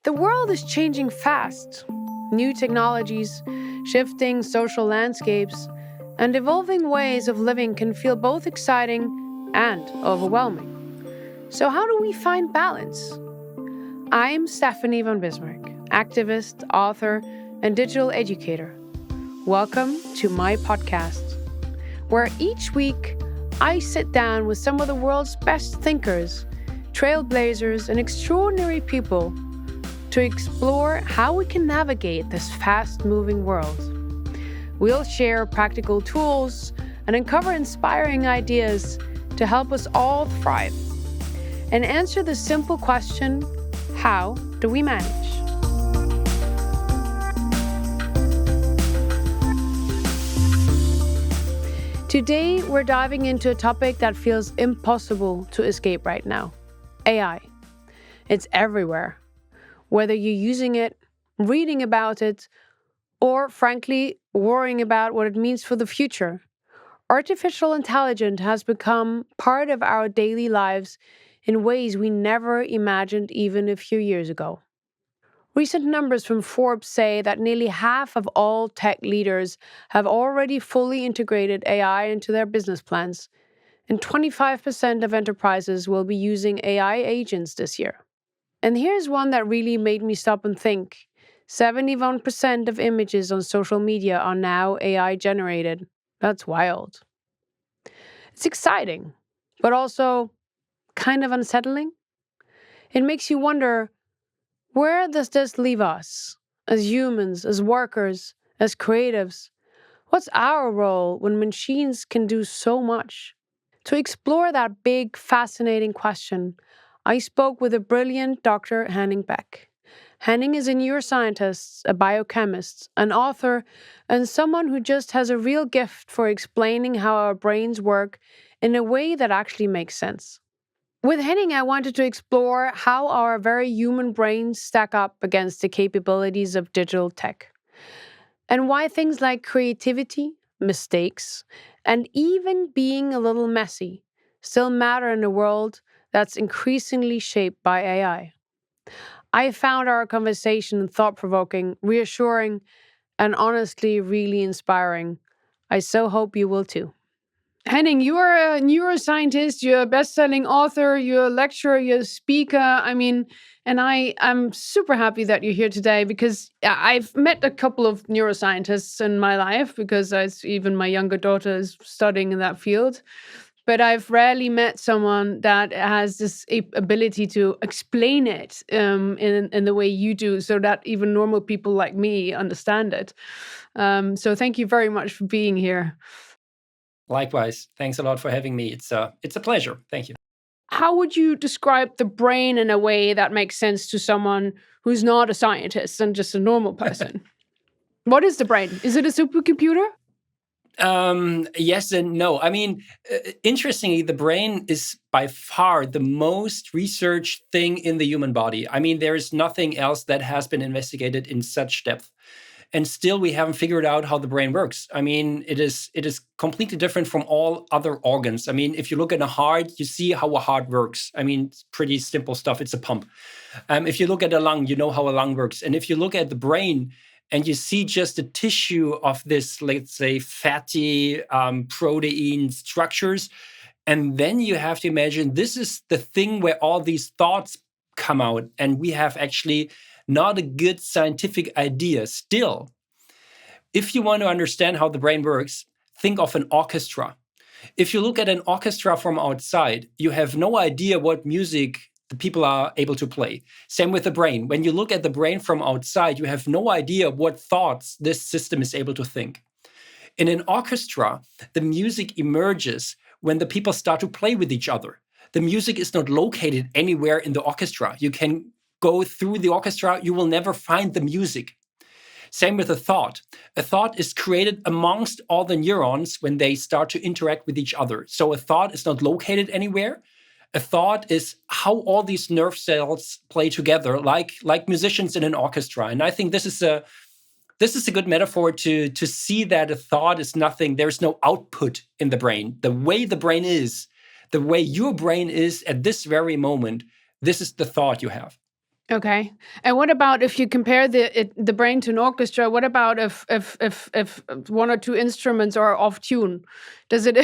The world is changing fast. New technologies, shifting social landscapes, and evolving ways of living can feel both exciting and overwhelming. So, how do we find balance? I'm Stephanie von Bismarck, activist, author, and digital educator. Welcome to my podcast, where each week I sit down with some of the world's best thinkers, trailblazers, and extraordinary people to explore how we can navigate this fast-moving world. We'll share practical tools and uncover inspiring ideas to help us all thrive and answer the simple question, how do we manage? Today, we're diving into a topic that feels impossible to escape right now, AI. It's everywhere. Whether you're using it, reading about it, or frankly, worrying about what it means for the future, artificial intelligence has become part of our daily lives in ways we never imagined even a few years ago. Recent numbers from Forbes say that nearly half of all tech leaders have already fully integrated AI into their business plans, and 25% of enterprises will be using AI agents this year. And here's one that really made me stop and think. 71% of images on social media are now AI generated. That's wild. It's exciting, but also kind of unsettling. It makes you wonder, where does this leave us as humans, as workers, as creatives? What's our role when machines can do so much? To explore that big, fascinating question, I spoke with the brilliant Dr. Henning Beck. Henning is a neuroscientist, a biochemist, an author, and someone who just has a real gift for explaining how our brains work in a way that actually makes sense. With Henning, I wanted to explore how our very human brains stack up against the capabilities of digital tech, and why things like creativity, mistakes, and even being a little messy still matter in a world that's increasingly shaped by AI. I found our conversation thought-provoking, reassuring, and honestly really inspiring. I so hope you will too. Henning, you are a neuroscientist, you're a best-selling author, you're a lecturer, you're a speaker. And I'm super happy that you're here today because I've met a couple of neuroscientists in my life because even my younger daughter is studying in that field. But I've rarely met someone that has this ability to explain it in the way you do so that even normal people like me understand it. So thank you very much for being here. Likewise. Thanks a lot for having me. It's a pleasure. Thank you. How would you describe the brain in a way that makes sense to someone who's not a scientist and just a normal person? What is the brain? Is it a supercomputer? Yes and no. Interestingly, the brain is by far the most researched thing in the human body. There is nothing else that has been investigated in such depth. And still, we haven't figured out how the brain works. It is completely different from all other organs. If you look at a heart, you see how a heart works. It's pretty simple stuff. It's a pump. If you look at a lung, you know how a lung works. And if you look at the brain, and you see just the tissue of this, let's say, fatty protein structures. And then you have to imagine this is the thing where all these thoughts come out. And we have actually not a good scientific idea still. If you want to understand how the brain works, think of an orchestra. If you look at an orchestra from outside, you have no idea what music the people are able to play. Same with the brain. When you look at the brain from outside, you have no idea what thoughts this system is able to think. In an orchestra, the music emerges when the people start to play with each other. The music is not located anywhere in the orchestra. You can go through the orchestra, you will never find the music. Same with a thought. A thought is created amongst all the neurons when they start to interact with each other. So a thought is not located anywhere. A thought is how all these nerve cells play together, like musicians in an orchestra. And I think this is a good metaphor to see that a thought is nothing. There's no output in the brain. The way the brain is, the way your brain is at this very moment, this is the thought you have. Okay. And what about if you compare the brain to an orchestra? What about if one or two instruments are off tune? Does it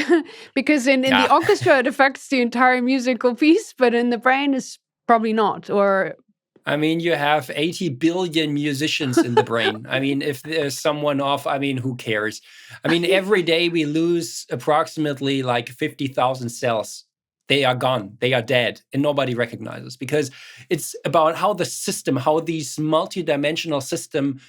because in the Yeah. orchestra it affects the entire musical piece, but in the brain is probably not. Or I mean, you have 80 billion musicians in the brain. I mean, if there's someone off, I mean, who cares? I mean, every day we lose approximately like 50,000 cells. They are gone, they are dead, and nobody recognizes, because it's about how the system, how these multidimensional system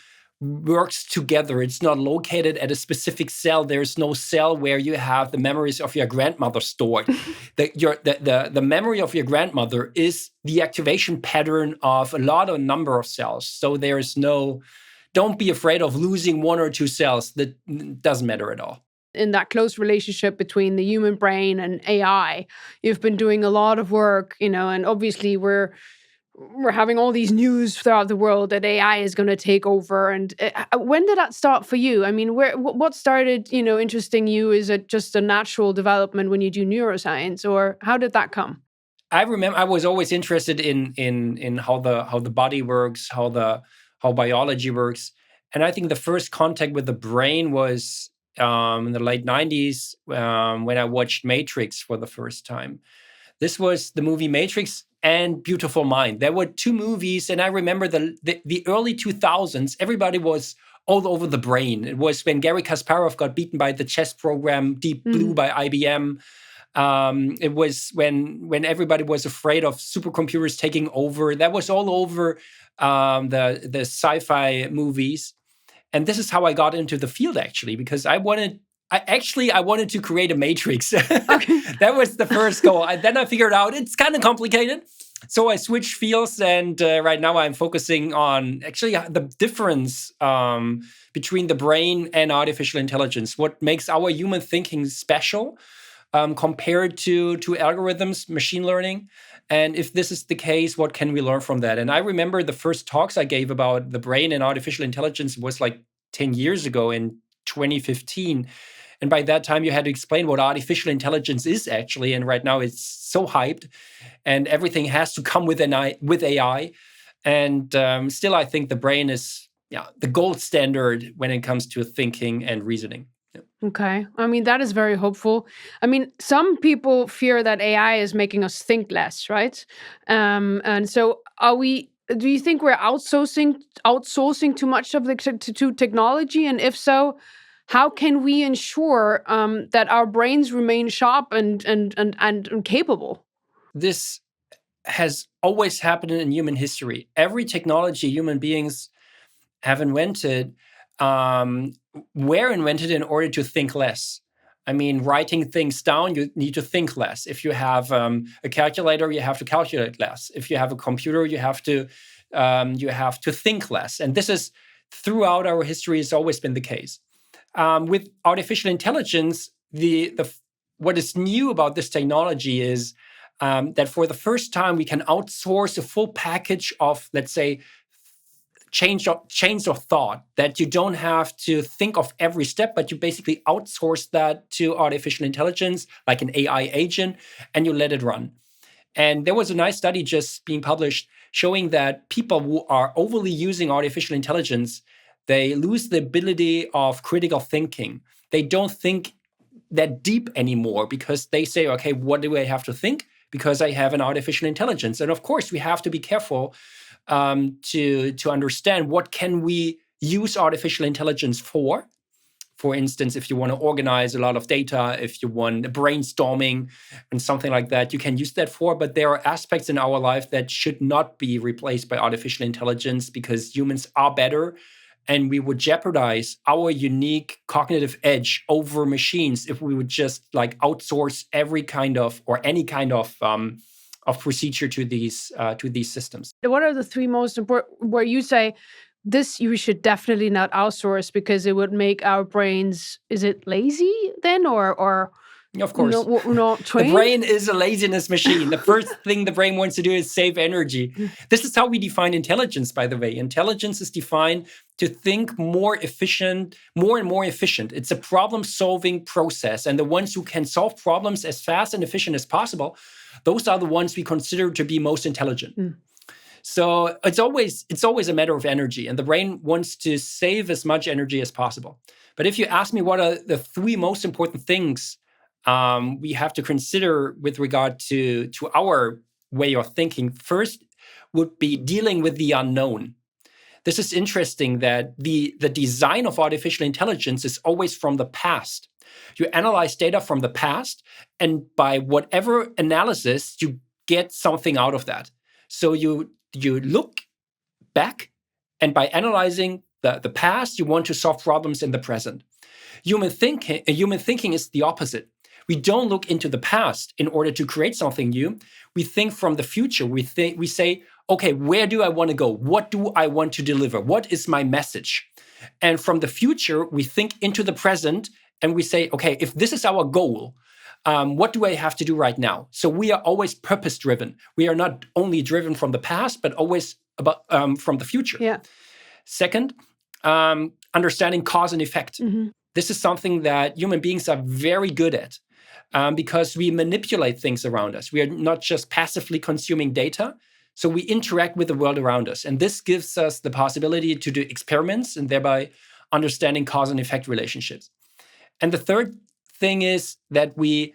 works together. It's not located at a specific cell. There's no cell where you have the memories of your grandmother stored. The memory of your grandmother is the activation pattern of a number of cells. So there's no, don't be afraid of losing one or two cells. That doesn't matter at all. in that close relationship between the human brain and AI, you've been doing a lot of work, and obviously we're having all these news throughout the world that AI is going to take over. And when did that start for you? I mean, what started, interesting you? Is it just a natural development when you do neuroscience, or how did that come? I remember I was always interested in how the body works, how biology works, and I think the first contact with the brain was in the late '90s when I watched Matrix for the first time. This was the movie Matrix and Beautiful Mind. There were two movies, and I remember the early 2000s. Everybody was all over the brain. It was when Garry Kasparov got beaten by the chess program Deep Blue by IBM. It was when everybody was afraid of supercomputers taking over. That was all over the sci-fi movies, and this is how I got into the field, actually, because I wanted to create a matrix. Okay. That was the first goal. Then I figured out it's kind of complicated, so I switched fields, and right now I'm focusing on actually the difference between the brain and artificial intelligence. What makes our human thinking special? Compared to algorithms, machine learning. And if this is the case, what can we learn from that? And I remember the first talks I gave about the brain and artificial intelligence was like 10 years ago in 2015. And by that time, you had to explain what artificial intelligence is actually. And right now it's so hyped, and everything has to come with AI. And still, I think the brain is the gold standard when it comes to thinking and reasoning. Okay. I mean, that is very hopeful. I mean, some people fear that AI is making us think less, right? And so do you think we're outsourcing too much of to technology? And if so, how can we ensure that our brains remain sharp and capable? This has always happened in human history. Every technology human beings have invented were invented in order to think less. I mean, writing things down, you need to think less. If you have a calculator, you have to calculate less. If you have a computer, you have to think less. And this is throughout our history has always been the case. With artificial intelligence, what is new about this technology is that for the first time we can outsource a full package of, let's say, chains of thought, that you don't have to think of every step, but you basically outsource that to artificial intelligence, like an AI agent, and you let it run. And there was a nice study just being published showing that people who are overly using artificial intelligence, they lose the ability of critical thinking. They don't think that deep anymore because they say, okay, what do I have to think? Because I have an artificial intelligence. And of course, we have to be careful to understand what can we use artificial intelligence for. For instance, if you want to organize a lot of data, if you want brainstorming and something like that, you can use that for. But there are aspects in our life that should not be replaced by artificial intelligence because humans are better. And we would jeopardize our unique cognitive edge over machines if we would just like outsource every kind of or any kind of procedure to these systems. What are the three most important where you say this you should definitely not outsource because it would make our brains, is it lazy then or Of course. not The trained? brain is a laziness machine. The first thing the brain wants to do is save energy. This is how we define intelligence, by the way. Intelligence is defined to think more and more efficient. It's a problem-solving process. And the ones who can solve problems as fast and efficient as possible, those are the ones we consider to be most intelligent. So it's always a matter of energy, and the brain wants to save as much energy as possible. But if you ask me what are the three most important things we have to consider with regard to our way of thinking, first would be dealing with the unknown. This is interesting that the design of artificial intelligence is always from the past. You analyze data from the past, and by whatever analysis, you get something out of that. So you look back, and by analyzing the past, you want to solve problems in the present. Human thinking is the opposite. We don't look into the past in order to create something new. We think from the future. We say, okay, where do I want to go? What do I want to deliver? What is my message? And from the future, we think into the present, and we say, okay, if this is our goal, what do I have to do right now? So we are always purpose-driven. We are not only driven from the past, but always about from the future. Yeah. Second, understanding cause and effect. Mm-hmm. This is something that human beings are very good at because we manipulate things around us. We are not just passively consuming data, so we interact with the world around us. And this gives us the possibility to do experiments and thereby understanding cause and effect relationships. And the third thing is that we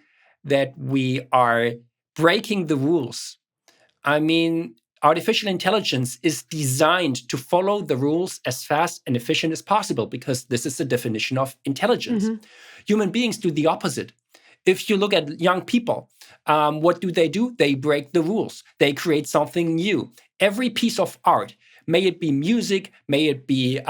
are breaking the rules. I mean, artificial intelligence is designed to follow the rules as fast and efficient as possible because this is the definition of intelligence. Mm-hmm. Human beings do the opposite. If you look at young people, what do? They break the rules. They create something new. Every piece of art, may it be music, may it be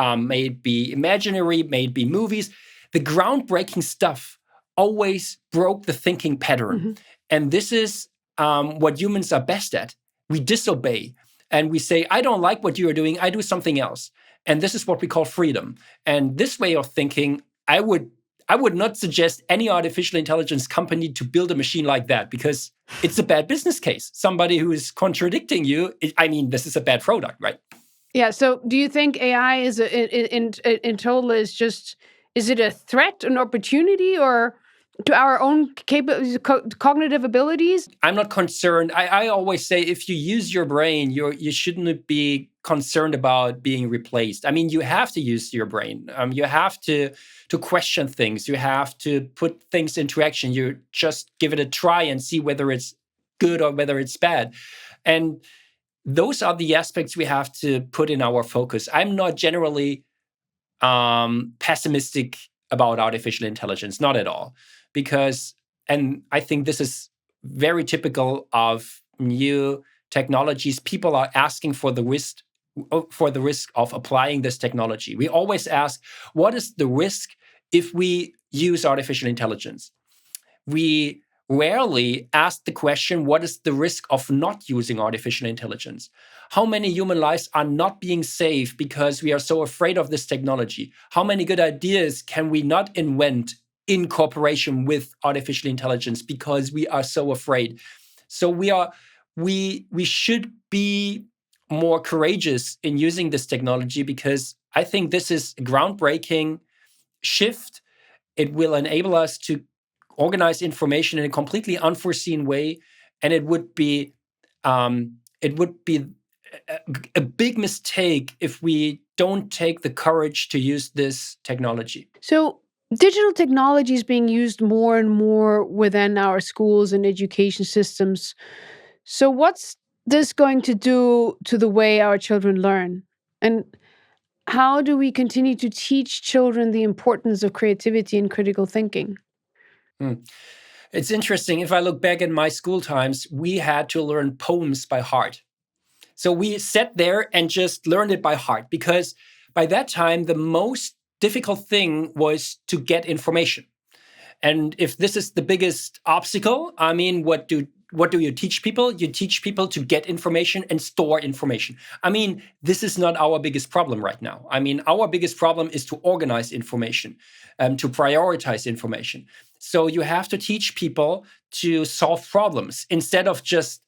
imaginary, may it be movies, the groundbreaking stuff always broke the thinking pattern. Mm-hmm. And this is what humans are best at. We disobey and we say, I don't like what you are doing, I do something else. And this is what we call freedom. And this way of thinking, I would not suggest any artificial intelligence company to build a machine like that because it's a bad business case. Somebody who is contradicting you, this is a bad product, right? Yeah. So do you think AI is in total is it a threat, an opportunity, or to our own cognitive abilities? I'm not concerned. I always say if you use your brain, you shouldn't be concerned about being replaced. I mean, you have to use your brain. You have to question things. You have to put things into action. You just give it a try and see whether it's good or whether it's bad. And those are the aspects we have to put in our focus. I'm not generally pessimistic about artificial intelligence, not at all. Because, and I think this is very typical of new technologies, people are asking for the risk of applying this technology. We always ask, what is the risk if we use artificial intelligence? We rarely ask the question, what is the risk of not using artificial intelligence? How many human lives are not being saved because we are so afraid of this technology? How many good ideas can we not invent in cooperation with artificial intelligence because we are so afraid? So we should be more courageous in using this technology because I think this is a groundbreaking shift. It will enable us to organize information in a completely unforeseen way, and it would be a big mistake if we don't take the courage to use this technology. So digital technology is being used more and more within our schools and education systems. So what's this going to do to the way our children learn? And how do we continue to teach children the importance of creativity and critical thinking? It's interesting. If I look back at my school times, we had to learn poems by heart. So we sat there and just learned it by heart because by that time, the most difficult thing was to get information. And if this is the biggest obstacle, I mean, what do you teach people? You teach people to get information and store information. I mean, this is not our biggest problem right now. I mean, our biggest problem is to organize information, to prioritize information. So you have to teach people to solve problems instead of just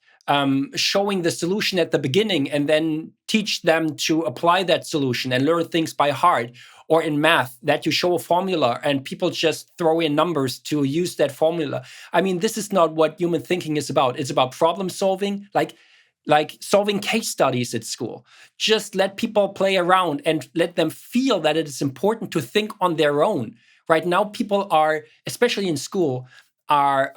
showing the solution at the beginning and then teach them to apply that solution and learn things by heart. Or in math, that you show a formula and people just throw in numbers to use that formula. I mean, this is not what human thinking is about. It's about problem solving. Like like solving case studies at school. Just let people play around and let them feel that it is important to think on their own. Right now, people are, especially in school, are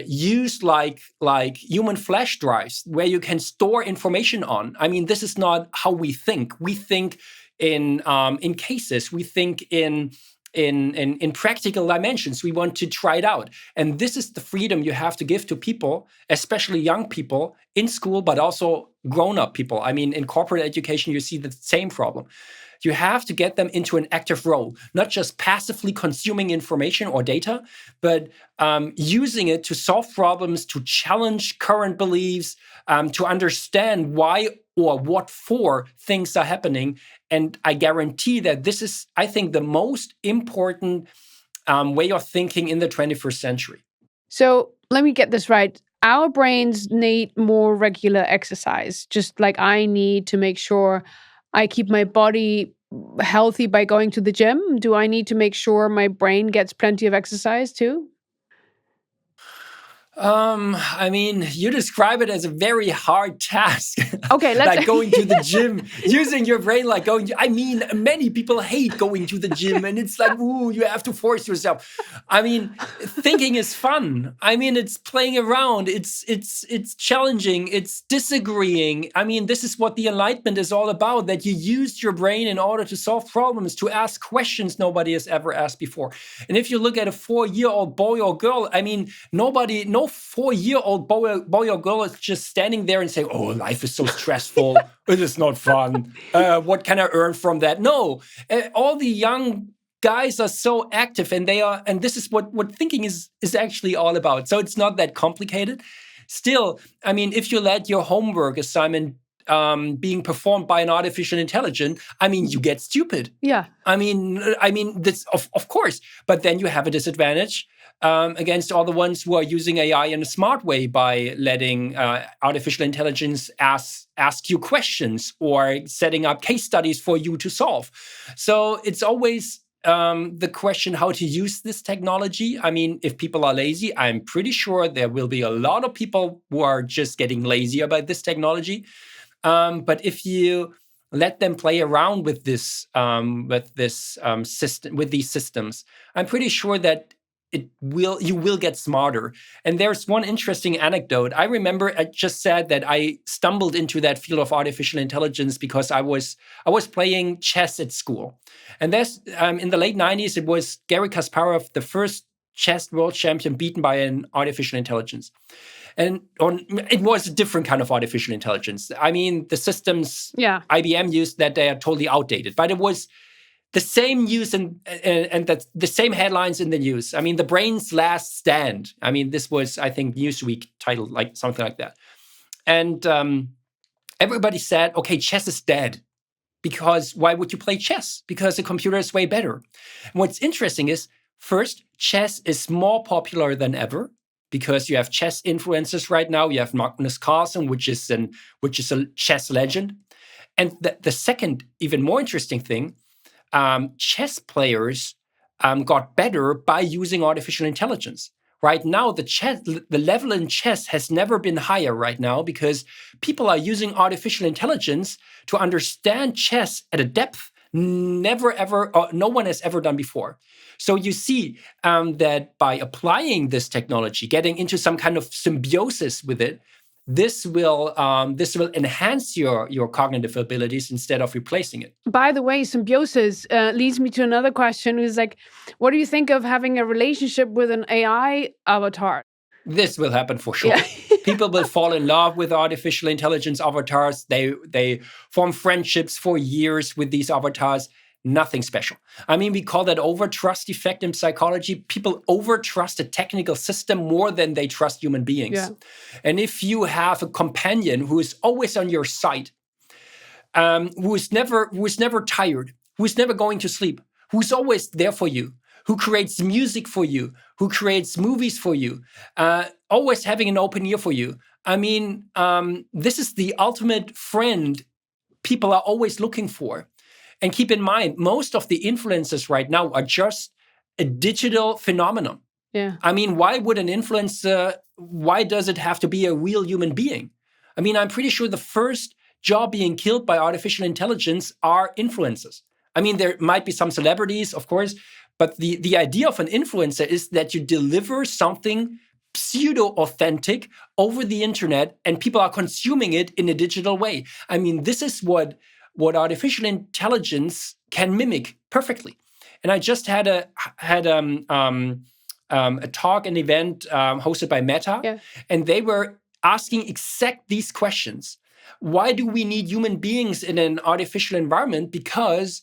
used like human flash drives where you can store information on. I mean, this is not how we think. We think in cases. We think in practical dimensions. We want to try it out. And this is the freedom you have to give to people, especially young people in school, but also grown-up people. I mean, in corporate education, you see the same problem. You have to get them into an active role, not just passively consuming information or data, but using it to solve problems, to challenge current beliefs, to understand why or what for things are happening. And I guarantee that this is, I think, the most important way of thinking in the 21st century. So let me get this right. Our brains need more regular exercise, just like I need to make sure I keep my body healthy by going to the gym. Do I need to make sure my brain gets plenty of exercise too? I mean, you describe it as a very hard task. Okay, let's like going to the gym, using your brain like going I mean, many people hate going to the gym and it's like, ooh, you have to force yourself. I mean, thinking is fun. I mean, it's playing around, it's challenging, it's disagreeing. I mean, this is what the Enlightenment is all about, that you use your brain in order to solve problems, to ask questions nobody has ever asked before. And if you look at a 4-year-old boy or girl, I mean, no 4-year-old boy or girl is just standing there and saying, oh, life is so stressful. It is not fun. What can I earn from that? No, all the young guys are so active and this is what thinking is actually all about. So it's not that complicated. Still, I mean, if you let your homework assignment being performed by an artificial intelligence, I mean, you get stupid. Yeah. I mean, this of course, but then you have a disadvantage against all the ones who are using AI in a smart way by letting artificial intelligence ask you questions or setting up case studies for you to solve. So it's always the question how to use this technology. I mean, if people are lazy, I'm pretty sure there will be a lot of people who are just getting lazy about this technology. But if you let them play around with this system, with these systems, I'm pretty sure that you will get smarter. And there's one interesting anecdote. I remember I just said that I stumbled into that field of artificial intelligence because I was playing chess at school. And that's in the late 90s, it was Garry Kasparov, the first chess world champion, beaten by an artificial intelligence. And it was a different kind of artificial intelligence. I mean, the systems IBM used, that they are totally outdated, but it was the same news and the same headlines in the news. I mean, the brain's last stand. I mean, this was, I think, Newsweek titled, like something like that. And everybody said, okay, chess is dead. Because why would you play chess? Because the computer is way better. And what's interesting is, first, chess is more popular than ever because you have chess influencers right now. You have Magnus Carlsen, which is a chess legend. And the second, even more interesting thing, chess players got better by using artificial intelligence. Right now, the level in chess has never been higher right now because people are using artificial intelligence to understand chess at a depth no one has ever done before. So you see that by applying this technology, getting into some kind of symbiosis with it, this will enhance your cognitive abilities instead of replacing it. By the way, symbiosis leads me to another question, is like, what do you think of having a relationship with an AI avatar? This will happen for sure. Yeah. People will fall in love with artificial intelligence avatars. They form friendships for years with these avatars. Nothing special. I mean, we call that overtrust effect in psychology. People overtrust a technical system more than they trust human beings. Yeah. And if you have a companion who is always on your side, who is never tired, who is never going to sleep, who's always there for you, who creates music for you, who creates movies for you, always having an open ear for you. I mean, this is the ultimate friend people are always looking for. And keep in mind, most of the influencers right now are just a digital phenomenon. Yeah. I mean, why would an influencer, why does it have to be a real human being? I mean, I'm pretty sure the first job being killed by artificial intelligence are influencers. I mean, there might be some celebrities, of course, but the idea of an influencer is that you deliver something pseudo-authentic over the internet and people are consuming it in a digital way. I mean, this is what artificial intelligence can mimic perfectly. And I just had a talk, an event hosted by Meta, and they were asking exact these questions. Why do we need human beings in an artificial environment? Because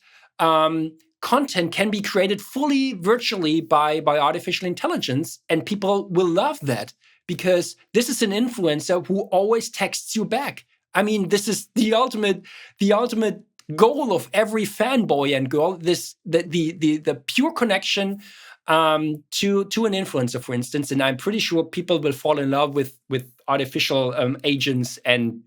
content can be created fully virtually by artificial intelligence, and people will love that because this is an influencer who always texts you back. I mean, this is the ultimate goal of every fanboy and girl. The pure connection to an influencer, for instance, and I'm pretty sure people will fall in love with artificial agents and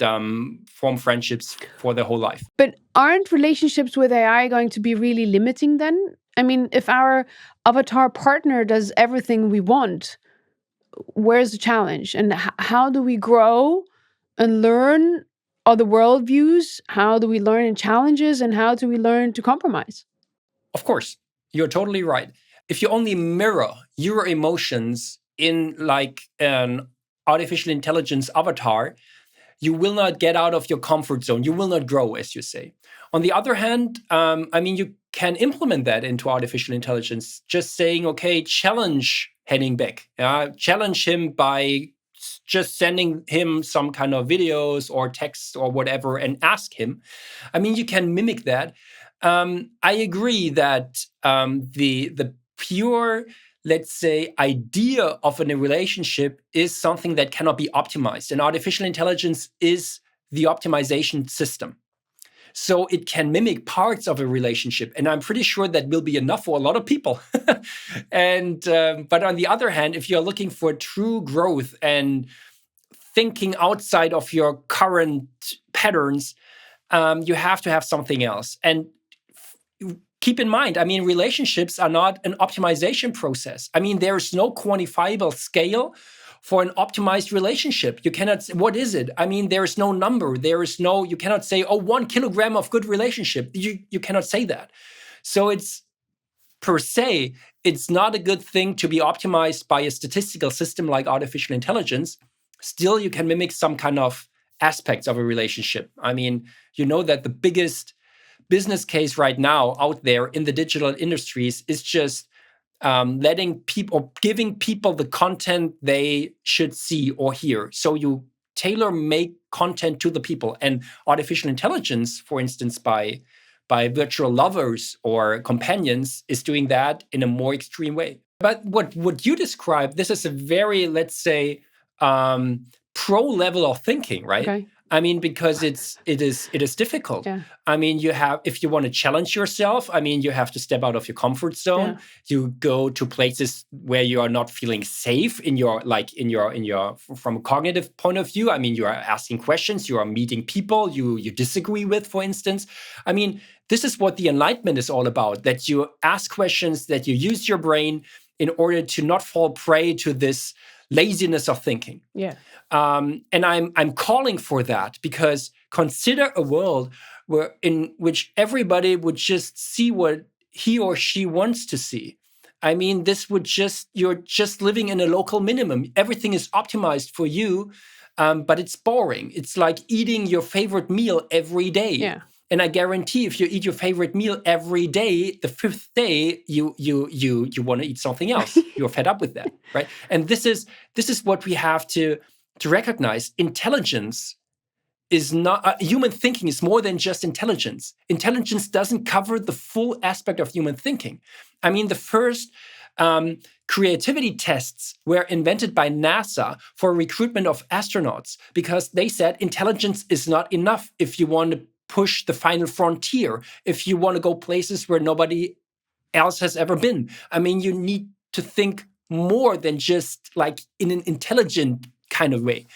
form friendships for their whole life. But aren't relationships with AI going to be really limiting then? I mean, if our avatar partner does everything we want, where's the challenge? And how do we grow and learn other worldviews? How do we learn in challenges? And how do we learn to compromise? Of course, you're totally right. If you only mirror your emotions in like an artificial intelligence avatar, you will not get out of your comfort zone. You will not grow, as you say. On the other hand, I mean, you can implement that into artificial intelligence. Just saying, okay, challenge Henning Beck. Challenge him by just sending him some kind of videos or text or whatever and ask him. I mean, you can mimic that. I agree that the pure, let's say, idea of a relationship is something that cannot be optimized. And artificial intelligence is the optimization system. So it can mimic parts of a relationship. And I'm pretty sure that will be enough for a lot of people. But on the other hand, if you're looking for true growth and thinking outside of your current patterns, you have to have something else. And keep in mind, I mean, relationships are not an optimization process. I mean, there is no quantifiable scale for an optimized relationship. You cannot, what is it? I mean, there is no number. You cannot say, 1 kilogram of good relationship. You cannot say that. So it's not a good thing to be optimized by a statistical system like artificial intelligence. Still, you can mimic some kind of aspects of a relationship. I mean, you know that the biggest business case right now out there in the digital industries is just letting people, giving people the content they should see or hear. So you tailor-make content to the people. And artificial intelligence, for instance, by virtual lovers or companions, is doing that in a more extreme way. But what you described, this is a very, let's say, pro level of thinking, right? Okay. I mean, because it is difficult. Yeah. I mean, if you want to challenge yourself, I mean, you have to step out of your comfort zone. Yeah. You go to places where you are not feeling safe from a cognitive point of view. I mean, you are asking questions, you are meeting people you disagree with, for instance. I mean, this is what the Enlightenment is all about, that you ask questions, that you use your brain in order to not fall prey to this laziness of thinking. Yeah. And I'm calling for that, because consider a world in which everybody would just see what he or she wants to see. I mean, you're just living in a local minimum. Everything is optimized for you, but it's boring. It's like eating your favorite meal every day. Yeah. And I guarantee if you eat your favorite meal every day, the 5th day you want to eat something else. You're fed up with that, right? And this is what we have to recognize. Intelligence is not human thinking is more than just intelligence. Intelligence doesn't cover the full aspect of human thinking. I mean, the first creativity tests were invented by NASA for recruitment of astronauts, because they said intelligence is not enough if you want to push the final frontier, if you want to go places where nobody else has ever been. I mean, you need to think more than just like in an intelligent kind of way.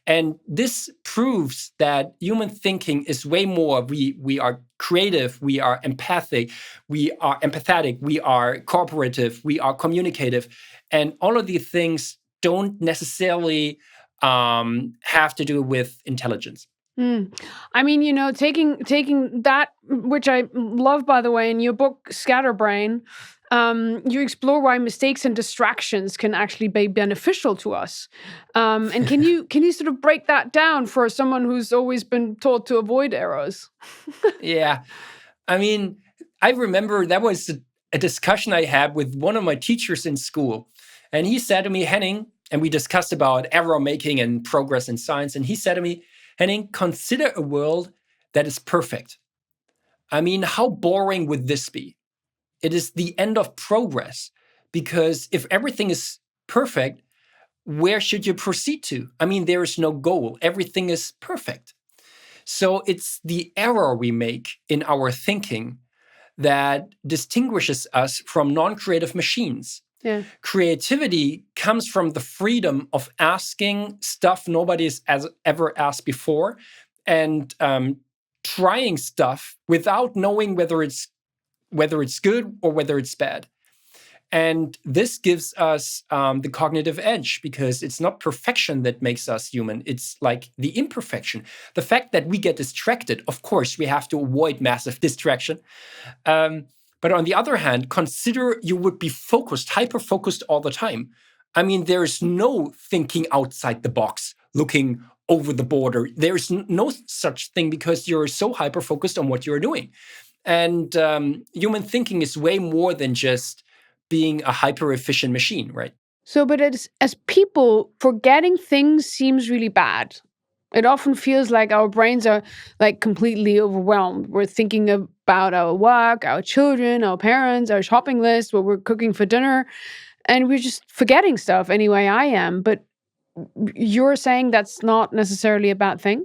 And this proves that human thinking is way more. We are creative, we are empathic, we are empathetic, we are cooperative, we are communicative. And all of these things don't necessarily have to do with intelligence. I mean, taking that, which I love, by the way, in your book Scatterbrain, you explore why mistakes and distractions can actually be beneficial to us. And can you sort of break that down for someone who's always been taught to avoid errors? Yeah, I mean, I remember that was a discussion I had with one of my teachers in school, and he said to me, Henning, and we discussed about error making and progress in science, and he said to me, Henning, consider a world that is perfect. I mean, how boring would this be? It is the end of progress, because if everything is perfect, where should you proceed to? I mean, there is no goal. Everything is perfect. So it's the error we make in our thinking that distinguishes us from non-creative machines. Yeah. Creativity comes from the freedom of asking stuff nobody's ever asked before, and trying stuff without knowing whether it's good or whether it's bad. And this gives us the cognitive edge, because it's not perfection that makes us human. It's like the imperfection. The fact that we get distracted, of course, we have to avoid massive distraction. But on the other hand, consider you would be focused, hyper-focused all the time. I mean, there's no thinking outside the box, looking over the border. There's no such thing, because you're so hyper-focused on what you're doing. And human thinking is way more than just being a hyper-efficient machine, right? So, but as people, forgetting things seems really bad. It often feels like our brains are like completely overwhelmed. We're thinking about our work, our children, our parents, our shopping list, what we're cooking for dinner, and we're just forgetting stuff. Anyway, I am. But you're saying that's not necessarily a bad thing?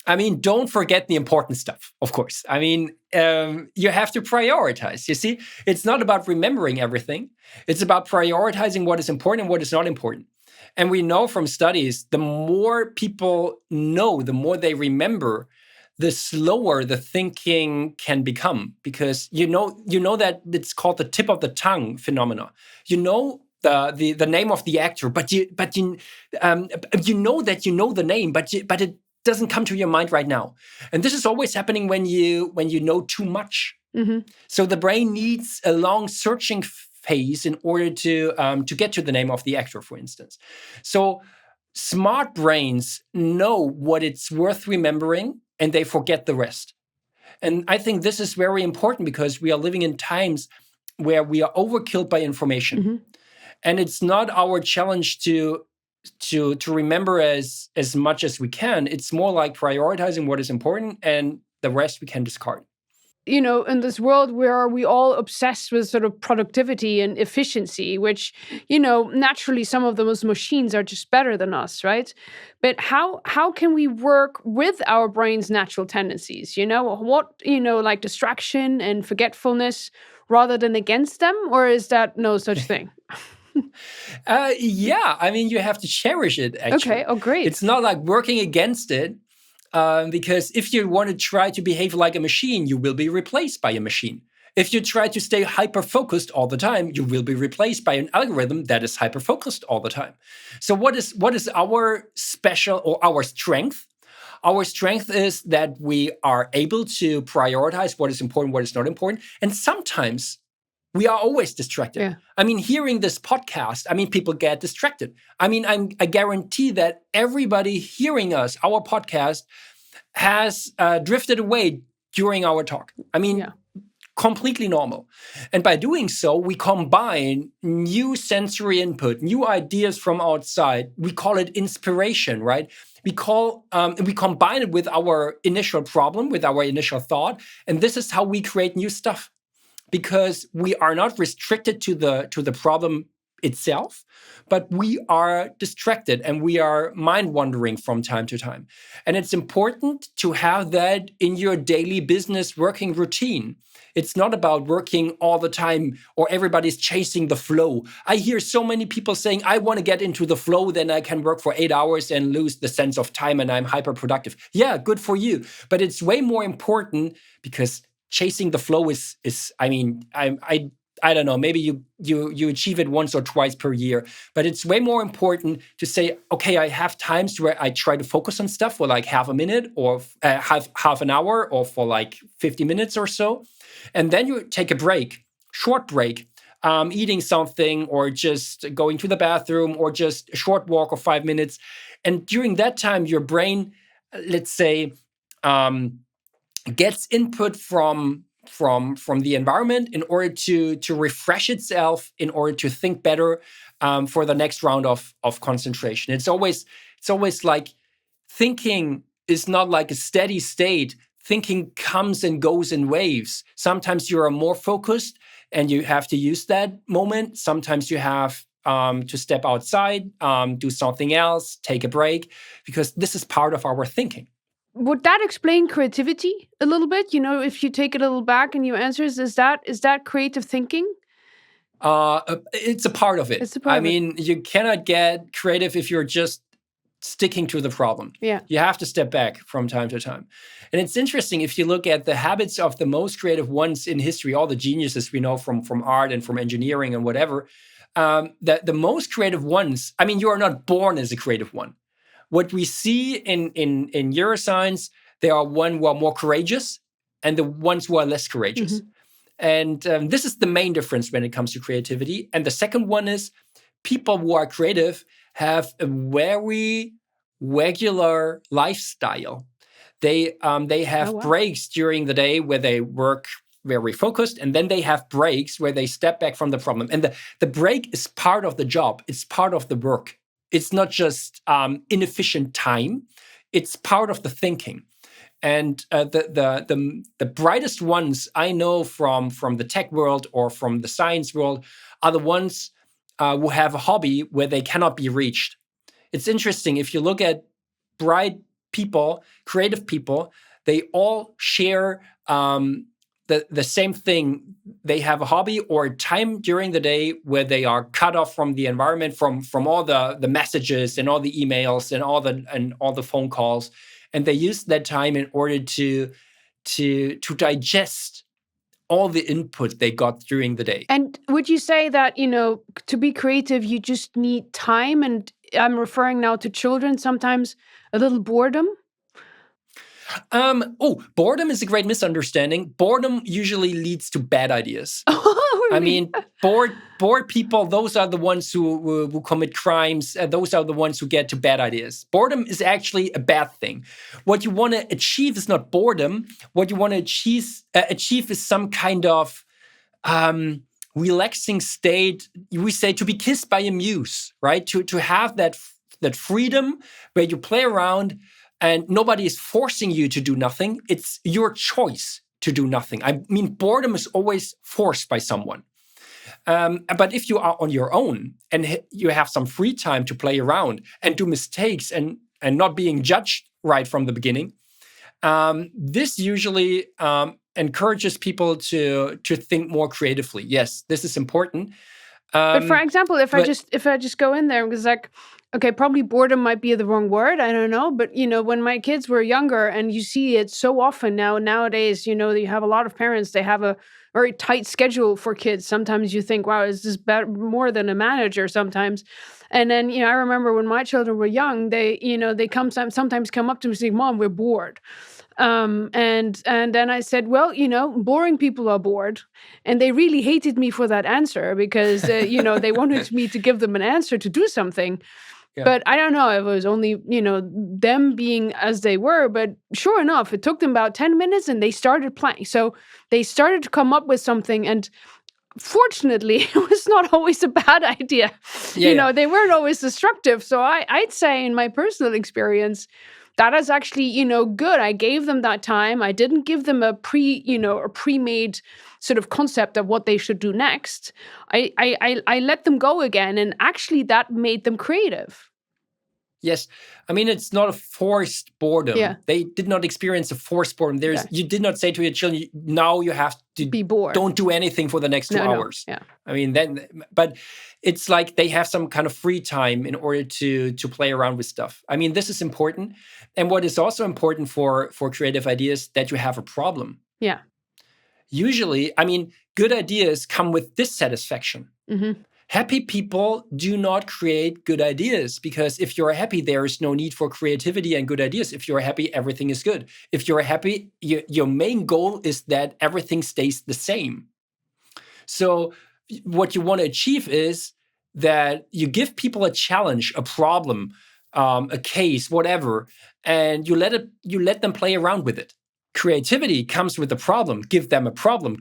I mean, don't forget the important stuff, of course. I mean, you have to prioritize. You see, it's not about remembering everything. It's about prioritizing what is important and what is not important. And we know from studies, the more people know, the more they remember, the slower the thinking can become. Because you know that it's called the tip of the tongue phenomena. You know the name of the actor, but you know that you know the name, but it doesn't come to your mind right now. And this is always happening when you know too much. Mm-hmm. So the brain needs a long searching phase in order to get to the name of the actor, for instance. So smart brains know what it's worth remembering, and they forget the rest. And I think this is very important, because we are living in times where we are overkilled by information. Mm-hmm. And it's not our challenge to remember as much as we can. It's more like prioritizing what is important, and the rest we can discard. You know, in this world where we all obsessed with sort of productivity and efficiency, which, naturally some of those machines are just better than us, right? But how can we work with our brain's natural tendencies? What, like distraction and forgetfulness rather than against them? Or is that no such thing? Yeah, I mean, you have to cherish it, actually. Okay, oh, great. It's not like working against it, because if you want to try to behave like a machine, you will be replaced by a machine. If you try to stay hyper-focused all the time, you will be replaced by an algorithm that is hyper-focused all the time. So what is our special or our strength? Our strength is that we are able to prioritize what is important, what is not important. And sometimes we are always distracted. Yeah. I mean, hearing this podcast, I mean, people get distracted. I mean, I guarantee that everybody hearing us, our podcast, has drifted away during our talk. I mean, completely normal. And by doing so, we combine new sensory input, new ideas from outside. We call it inspiration, right? We combine it with our initial problem, with our initial thought, and this is how we create new stuff. Because we are not restricted to the problem itself, but we are distracted and we are mind wandering from time to time. And it's important to have that in your daily business working routine. It's not about working all the time or everybody's chasing the flow. I hear so many people saying, I want to get into the flow, then I can work for 8 hours and lose the sense of time and I'm hyper productive. Yeah, good for you. But it's way more important, because chasing the flow is I I don't know, maybe you achieve it once or twice per year. But it's way more important to say, okay, I have times where I try to focus on stuff for like half a minute or half an hour or for like 50 minutes or so. And then you take a break, short break, eating something or just going to the bathroom or just a short walk of 5 minutes. And during that time, your brain, let's say, gets input from the environment in order to refresh itself, in order to think better for the next round of concentration. It's always like thinking is not like a steady state. Thinking comes and goes in waves. Sometimes you are more focused and you have to use that moment. Sometimes you have to step outside, do something else, take a break, because this is part of our thinking. Would that explain creativity a little bit? If you take it a little back in your answers, is that creative thinking? It's a part of it. I mean, you cannot get creative if you're just sticking to the problem. Yeah. You have to step back from time to time. And it's interesting, if you look at the habits of the most creative ones in history, all the geniuses we know from art and from engineering and whatever, the most creative ones, I mean, you are not born as a creative one. What we see in neuroscience, there are one who are more courageous and the ones who are less courageous. Mm-hmm. And this is the main difference when it comes to creativity. And the second one is people who are creative have a very regular lifestyle. They have breaks during the day where they work very focused, and then they have breaks where they step back from the problem. And the break is part of the job. It's part of the work. It's not just inefficient time. It's part of the thinking. And the brightest ones I know from the tech world or from the science world are the ones who have a hobby where they cannot be reached. It's interesting. If you look at bright people, creative people, they all share the same thing. They have a hobby or time during the day where they are cut off from the environment, from all the messages and all the emails and all the phone calls, and they use that time in order to digest all the input they got during the day. And would you say that, to be creative, you just need time? And I'm referring now to children, sometimes a little boredom? Boredom is a great misunderstanding. Boredom usually leads to bad ideas. Oh, really? I mean, bored people, those are the ones who commit crimes. Those are the ones who get to bad ideas. Boredom is actually a bad thing. What you want to achieve is not boredom. What you want to achieve is some kind of relaxing state. We say to be kissed by a muse, right? To have that freedom where you play around and nobody is forcing you to do nothing. It's your choice to do nothing. I mean, boredom is always forced by someone. But if you are on your own and you have some free time to play around and do mistakes and not being judged right from the beginning, this usually encourages people to think more creatively. Yes, this is important. But for example, if I just go in there, because okay, probably boredom might be the wrong word. I don't know. But, when my kids were younger, and you see it so often nowadays, you have a lot of parents, they have a very tight schedule for kids. Sometimes you think, wow, is this better, more than a manager sometimes? And then, I remember when my children were young, they sometimes come up to me and say, Mom, we're bored. And then I said, well, boring people are bored. And they really hated me for that answer because, they wanted me to give them an answer to do something. Yeah. But I don't know if it was only, them being as they were. But sure enough, it took them about 10 minutes and they started playing. So they started to come up with something. And fortunately, it was not always a bad idea. Yeah. They weren't always destructive. So I'd say in my personal experience, that is actually, good. I gave them that time. I didn't give them a pre-made sort of concept of what they should do next. I let them go again, and actually that made them creative. Yes. I mean, it's not a forced boredom. Yeah. They did not experience a forced boredom. You did not say to your children, now you have to be bored. Don't do anything for the next 2 hours. No. Yeah. I mean, but it's like they have some kind of free time in order to play around with stuff. I mean, this is important. And what is also important for creative ideas, that you have a problem. Yeah. usually, I mean, good ideas come with dissatisfaction. Mm-hmm. Happy people do not create good ideas, because if you're happy, there is no need for creativity and good ideas. If you're happy, everything is good. If you're happy, your main goal is that everything stays the same. So what you want to achieve is that you give people a challenge, a problem, a case, whatever, and you let them play around with it. Creativity comes with a problem. Give them a problem,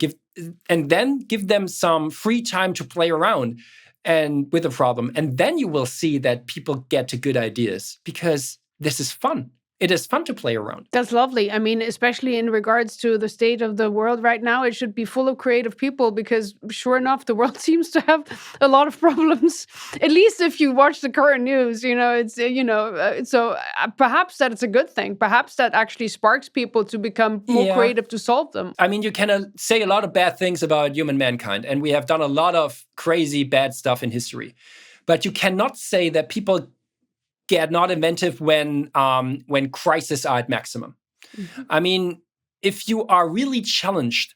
and then give them some free time to play around and with a problem. And then you will see that people get to good ideas, because this is fun. It is fun to play around. That's lovely. I mean, especially in regards to the state of the world right now, it should be full of creative people, because sure enough, the world seems to have a lot of problems. At least if you watch the current news, it's, so perhaps that it's a good thing. Perhaps that actually sparks people to become more creative to solve them. I mean, you can say a lot of bad things about human mankind, and we have done a lot of crazy bad stuff in history. But you cannot say that people get not inventive when crises are at maximum. Mm-hmm. I mean, if you are really challenged,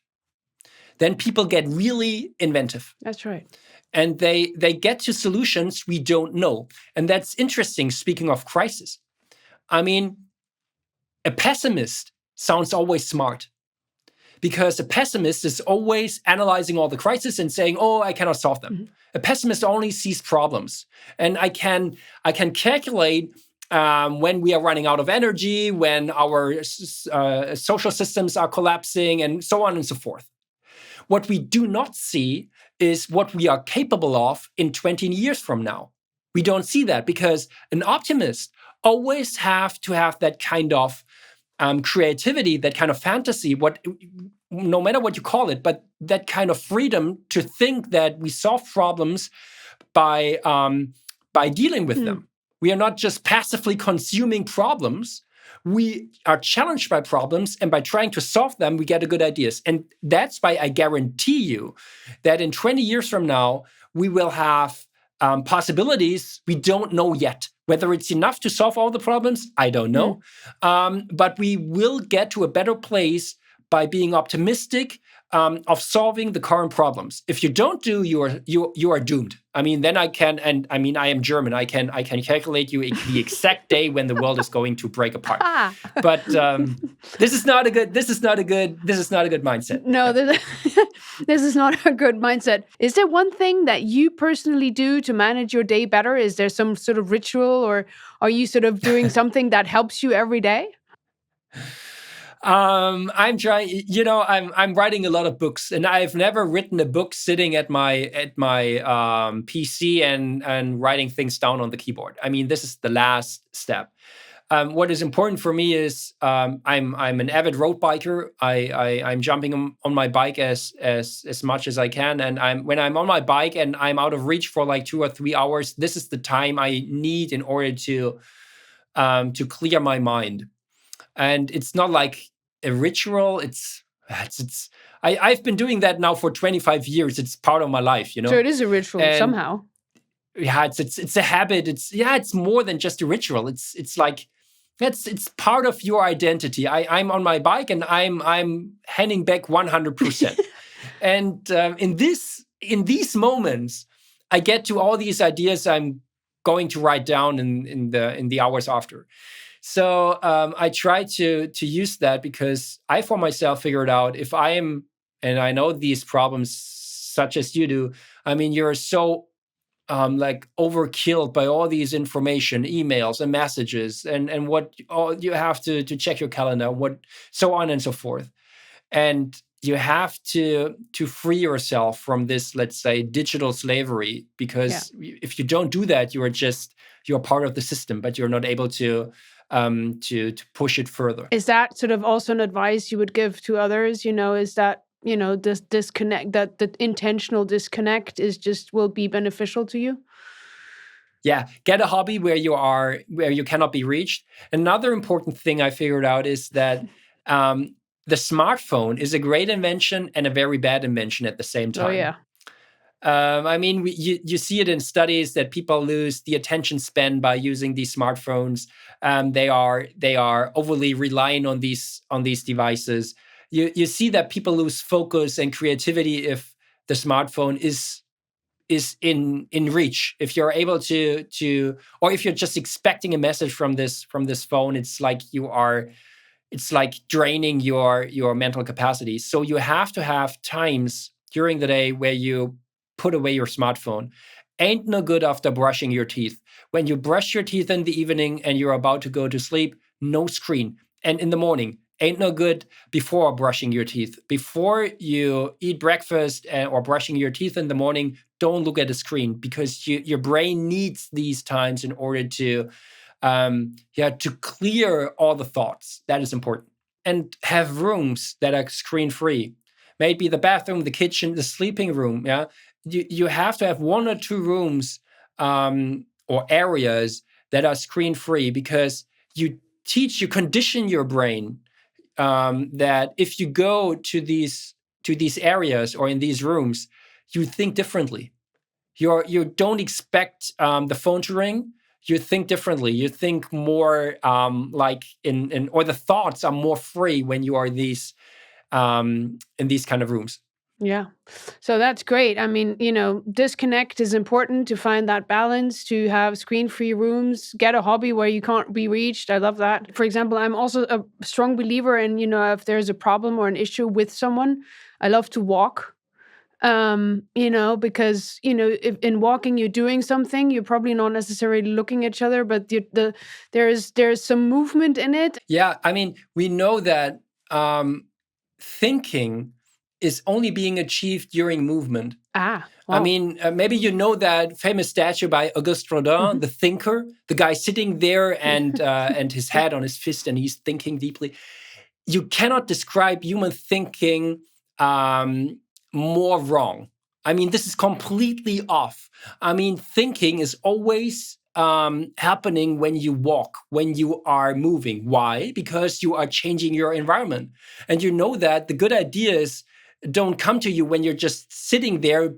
then people get really inventive. That's right. And they get to solutions we don't know. And that's interesting, speaking of crisis. I mean, a pessimist sounds always smart, because a pessimist is always analyzing all the crises and saying, oh, I cannot solve them. Mm-hmm. A pessimist only sees problems. And I can calculate when we are running out of energy, when our social systems are collapsing, and so on and so forth. What we do not see is what we are capable of in 20 years from now. We don't see that, because an optimist always have to have that kind of creativity, that kind of fantasy, no matter what you call it, but that kind of freedom to think that we solve problems by dealing with them. We are not just passively consuming problems. We are challenged by problems, and by trying to solve them, we get good ideas. And that's why I guarantee you that in 20 years from now, we will have possibilities we don't know yet. Whether it's enough to solve all the problems, I don't know. But we will get to a better place by being optimistic of solving the current problems. If you don't do, you are doomed. I mean, then I am German. I can calculate you the exact day when the world is going to break apart. But this is not a good mindset. No, this is not a good mindset. Is there one thing that you personally do to manage your day better? Is there some sort of ritual, or are you sort of doing something that helps you every day? I'm trying, I'm writing a lot of books, and I've never written a book sitting at my PC and writing things down on the keyboard. I mean, this is the last step. What is important for me is I'm an avid road biker. I'm jumping on my bike as much as I can, and when I'm on my bike and I'm out of reach for like 2 or 3 hours, this is the time I need in order to clear my mind. And it's not like a ritual. I've been doing that now for 25 years. It's part of my life, So it is a ritual somehow. Yeah, it's a habit. It's more than just a ritual. It's like it's part of your identity. I'm on my bike, and I'm Henning Beck 100%. And in these moments, I get to all these ideas I'm going to write down in the hours after. So I try to use that, because I, for myself, figured out if I am, and I know these problems such as you do, I mean, you're so like overkilled by all these information, emails and messages, and what all you have to check your calendar, what so on and so forth. And you have to free yourself from this, let's say, digital slavery, because if you don't do that, you're part of the system, but you're not able to push it further. Is that sort of also an advice you would give to others? Is that, this disconnect, that the intentional disconnect will be beneficial to you? Yeah, get a hobby where you cannot be reached. Another important thing I figured out is that the smartphone is a great invention and a very bad invention at the same time. Oh yeah. I mean, you see it in studies that people lose the attention span by using these smartphones. They are overly relying on these devices, you see that people lose focus and creativity if the smartphone is in reach. If you're able to or if you're just expecting a message from this phone, it's like it's like draining your mental capacity. So you have to have times during the day where you put away your smartphone. Ain't no good after brushing your teeth. When you brush your teeth in the evening and you're about to go to sleep, no screen. And in the morning, ain't no good before brushing your teeth. Before you eat breakfast or brushing your teeth in the morning, don't look at the screen, because your brain needs these times in order to clear all the thoughts. That is important. And have rooms that are screen free. Maybe the bathroom, the kitchen, the sleeping room. Yeah, you have to have 1 or 2 rooms or areas that are screen free, because you condition your brain that if you go to these areas or in these rooms, you think differently. You don't expect the phone to ring. You think differently. You think more like or the thoughts are more free when you are in these kind of rooms. Yeah. So that's great. I mean, disconnect is important, to find that balance, to have screen-free rooms, get a hobby where you can't be reached. I love that. For example, I'm also a strong believer in, if there's a problem or an issue with someone, I love to walk. Because, if in walking you're doing something, you're probably not necessarily looking at each other, but there's some movement in it. Yeah, I mean, we know that thinking is only being achieved during movement. Wow. I mean, maybe you know that famous statue by Auguste Rodin, the thinker, the guy sitting there and his head on his fist, and he's thinking deeply. You cannot describe human thinking more wrong. I mean, this is completely off. I mean, thinking is always happening when you walk, when you are moving. Why? Because you are changing your environment. And you know that the good ideas don't come to you when you're just sitting there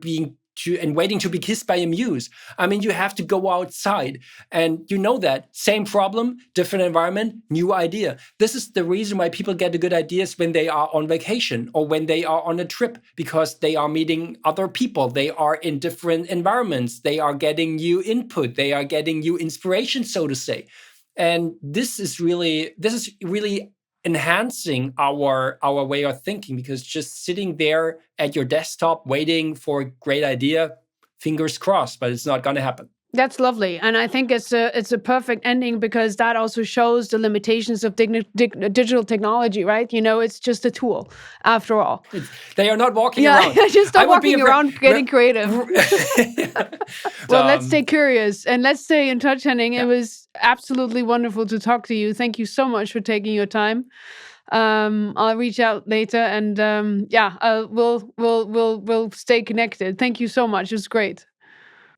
and waiting to be kissed by a muse. I mean, you have to go outside, and you know that same problem, different environment, new idea. This is the reason why people get the good ideas when they are on vacation or when they are on a trip, because they are meeting other people. They are in different environments. They are getting new input. They are getting new inspiration, so to say. And this is really enhancing our way of thinking, because just sitting there at your desktop waiting for a great idea, fingers crossed, but it's not going to happen. That's lovely. And I think it's a perfect ending, because that also shows the limitations of digital technology, right? It's just a tool after all. They are not walking around. Yeah, just stop walking around getting creative. Well, let's stay curious and let's stay in touch, Henning. Yeah. It was absolutely wonderful to talk to you. Thank you so much for taking your time. I'll reach out later, and we'll stay connected. Thank you so much. It was great.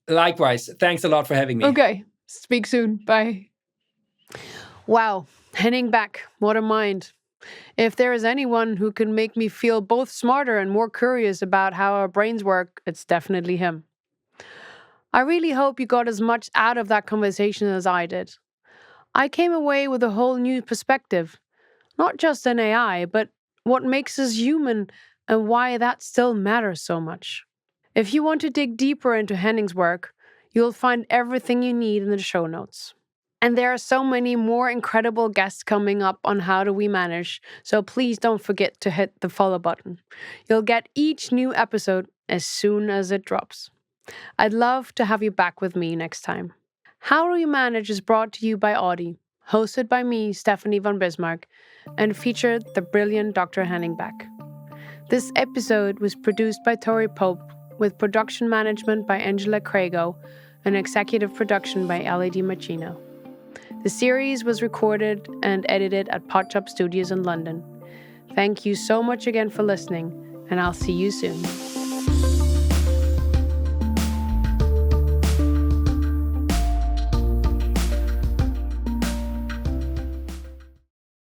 Likewise. Thanks a lot for having me. Okay. Speak soon. Bye. Wow. Henning Beck. What a mind. If there is anyone who can make me feel both smarter and more curious about how our brains work, it's definitely him. I really hope you got as much out of that conversation as I did. I came away with a whole new perspective. Not just an AI, but what makes us human and why that still matters so much. If you want to dig deeper into Henning's work, you'll find everything you need in the show notes. And there are so many more incredible guests coming up on How Do We Manage, so please don't forget to hit the follow button. You'll get each new episode as soon as it drops. I'd love to have you back with me next time. How Do We Manage is brought to you by Audi, hosted by me, Stephanie von Bismarck, and featured the brilliant Dr. Henning Beck. This episode was produced by Tory with production management by Angela Crago and executive production by Ellie Martino. The series was recorded and edited at Podchop Studios in London. Thank you so much again for listening, and I'll see you soon.